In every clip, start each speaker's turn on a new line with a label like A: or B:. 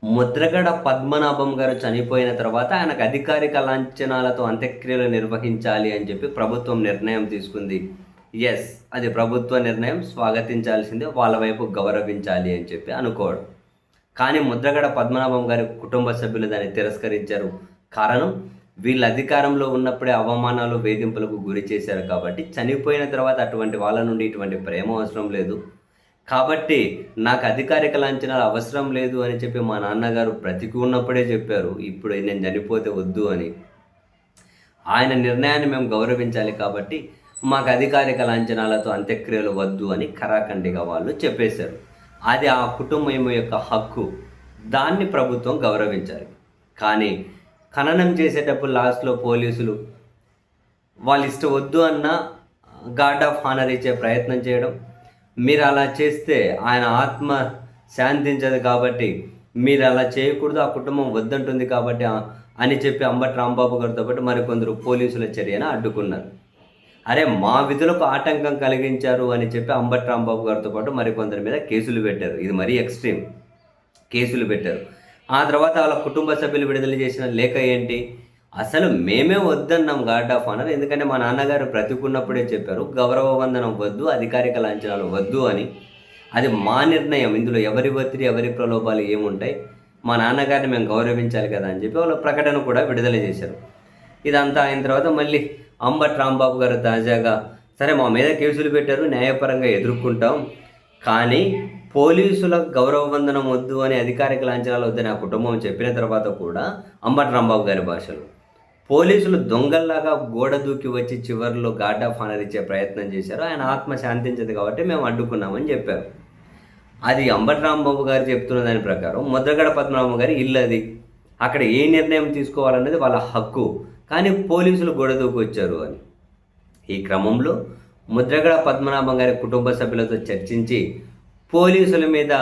A: ముద్రగడ పద్మనాభం గారు చనిపోయిన తర్వాత ఆయనకు అధికారిక లాంఛనాలతో అంత్యక్రియలు నిర్వహించాలి అని చెప్పి ప్రభుత్వం నిర్ణయం తీసుకుంది. యెస్, అది ప్రభుత్వ నిర్ణయం, స్వాగతించాల్సిందే, వాళ్ళ వైపు గౌరవించాలి అని చెప్పి అనుకోవడం. కానీ ముద్రగడ పద్మనాభం గారి కుటుంబ సభ్యులు దాన్ని తిరస్కరించారు. కారణం, వీళ్ళు అధికారంలో ఉన్నప్పుడే అవమానాలు, వేధింపులకు గురి చేశారు కాబట్టి చనిపోయిన తర్వాత అటువంటి వాళ్ళ నుండి ఇటువంటి ప్రేమ అవసరం లేదు. కాబట్టి నాకు అధికారిక లాంఛనాలు అవసరం లేదు అని చెప్పి మా నాన్నగారు బ్రతికి ఉన్నప్పుడే చెప్పారు. ఇప్పుడు నేను చనిపోతే వద్దు అని. ఆయన నిర్ణయాన్ని మేము గౌరవించాలి కాబట్టి మాకు అధికారిక లాంఛనాలతో అంత్యక్రియలు వద్దు అని ఖరాఖండిగా వాళ్ళు చెప్పేశారు. అది ఆ కుటుంబం యొక్క హక్కు. దాన్ని ప్రభుత్వం గౌరవించాలి. కానీ ఖననం చేసేటప్పుడు లాస్ట్‌లో పోలీసులు వాళ్ళ ఇష్టం వద్దు అన్న గార్డ్ ఆఫ్ హానర్ ఇచ్చే ప్రయత్నం చేయడం, మీరు అలా చేస్తే ఆయన ఆత్మ శాంతించదు కాబట్టి మీరు అలా చేయకూడదు, ఆ కుటుంబం వద్దంటుంది కాబట్టి అని చెప్పి అంబటి రాంబాబు గారితో పాటు మరికొందరు పోలీసుల చర్యను అడ్డుకున్నారు. అరే, మా విధులకు ఆటంకం కలిగించారు అని చెప్పి అంబటి రాంబాబు గారితో పాటు మరికొందరి మీద కేసులు పెట్టారు. ఇది మరీ ఎక్స్ట్రీమ్, కేసులు పెట్టారు. ఆ తర్వాత వాళ్ళ కుటుంబ సభ్యులు విడుదల చేసిన లేఖ ఏంటి, అసలు మేమే వద్దన్నాం గార్డ్ ఆఫ్ ఆనర్, ఎందుకంటే మా నాన్నగారు బ్రతికున్నప్పుడే చెప్పారు గౌరవ వందనం వద్దు, అధికారిక లాంఛనాలు వద్దు అని. అది మా నిర్ణయం, ఇందులో ఎవరి ఒత్తిడి, ఎవరి ప్రలోభాలు ఏముంటాయి, మా నాన్నగారిని మేము గౌరవించాలి కదా అని చెప్పి వాళ్ళ ప్రకటన కూడా విడుదల చేశారు. ఇదంతా అయిన తర్వాత మళ్ళీ అంబటి రాంబాబు గారు తాజాగా, సరే మా మీద కేసులు పెట్టారు, న్యాయపరంగా ఎదుర్కొంటాం, కానీ పోలీసుల గౌరవ వందనం వద్దు అని, అధికారిక లాంఛనాలు వద్దని ఆ కుటుంబం చెప్పిన తర్వాత కూడా అంబటి రాంబాబు గారి భాషలో పోలీసులు దొంగల్లాగా గోడ దూకి వచ్చి చివరిలో గార్డ్ ఆఫ్ ఆనర్ ఇచ్చే ప్రయత్నం చేశారు. ఆయన ఆత్మ శాంతించదు కాబట్టి మేము అడ్డుకున్నామని చెప్పారు. అది అంబటి రాంబాబు గారు చెప్తున్న దాని ప్రకారం ముద్రగడ పద్మనాభం గారి ఇల్లు అది, అక్కడ ఏ నిర్ణయం తీసుకోవాలనేది వాళ్ళ హక్కు, కానీ పోలీసులు గోడ దూకి వచ్చారు అని. ఈ క్రమంలో ముద్రగడ పద్మనాభం గారి కుటుంబ సభ్యులతో చర్చించి పోలీసుల మీద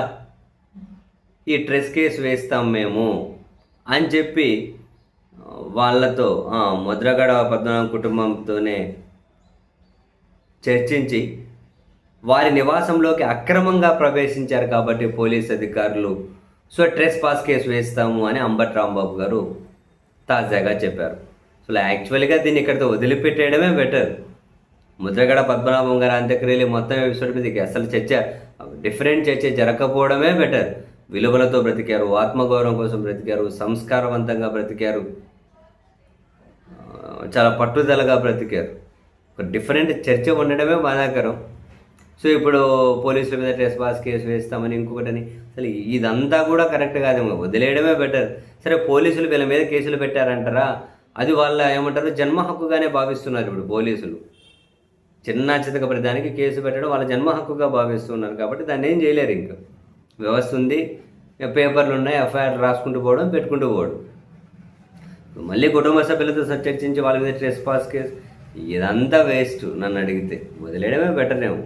A: ఈ ట్రెస్ కేసు వేస్తాం మేము అని చెప్పి వాళ్ళతో, ముద్రగడ పద్మనాభం కుటుంబంతోనే చర్చించి వారి నివాసంలోకి అక్రమంగా ప్రవేశించారు కాబట్టి పోలీస్ అధికారులు, సో ట్రెస్ పాస్ కేసు వేస్తాము అని అంబటి రాంబాబు గారు తాజాగా చెప్పారు. సో యాక్చువల్గా దీన్ని ఇక్కడితో వదిలిపెట్టేయడమే బెటర్. ముద్రగడ పద్మనాభం గారి అంత్యక్రియలు మొత్తం ఎపిసోడ్ మీదకి అసలు డిఫరెంట్ చర్చ జరగకపోవడమే బెటర్. విలువలతో బ్రతికారు, ఆత్మగౌరవం కోసం బ్రతికారు, సంస్కారవంతంగా బ్రతికారు, చాలా పట్టుదలగా బ్రతికారు. ఒక డిఫరెంట్ చర్చ ఉండడమే బాధాకరం. సో ఇప్పుడు పోలీసుల మీద ట్రెస్ పాస్ కేసు వేస్తామని ఇంకొకటని, అసలు ఇదంతా కూడా కరెక్ట్ కాదేమో, వదిలేయడమే బెటర్. సరే, పోలీసులు వీళ్ళ మీద కేసులు పెట్టారంటారా, అది వాళ్ళ ఏమంటారు జన్మ హక్కుగానే భావిస్తున్నారు. ఇప్పుడు పోలీసులు చిన్న చితక ప్రతిదానికి కేసు పెట్టడం వాళ్ళ జన్మ హక్కుగా భావిస్తున్నారు కాబట్టి దాన్ని ఏం చేయలేరు. ఇంకా వ్యవస్థ ఉంది, పేపర్లు ఉన్నాయి, ఎఫ్ఐఆర్ రాసుకుంటూ పోవడం, పెట్టుకుంటూ పోవడం. మళ్ళీ కుటుంబ సభ్యులతో చర్చించి వాళ్ళ మీద ట్రెస్ పాస్ కేసు, ఇదంతా వేస్ట్. నన్ను అడిగితే వదిలేయడమే బెటర్ ఏమో.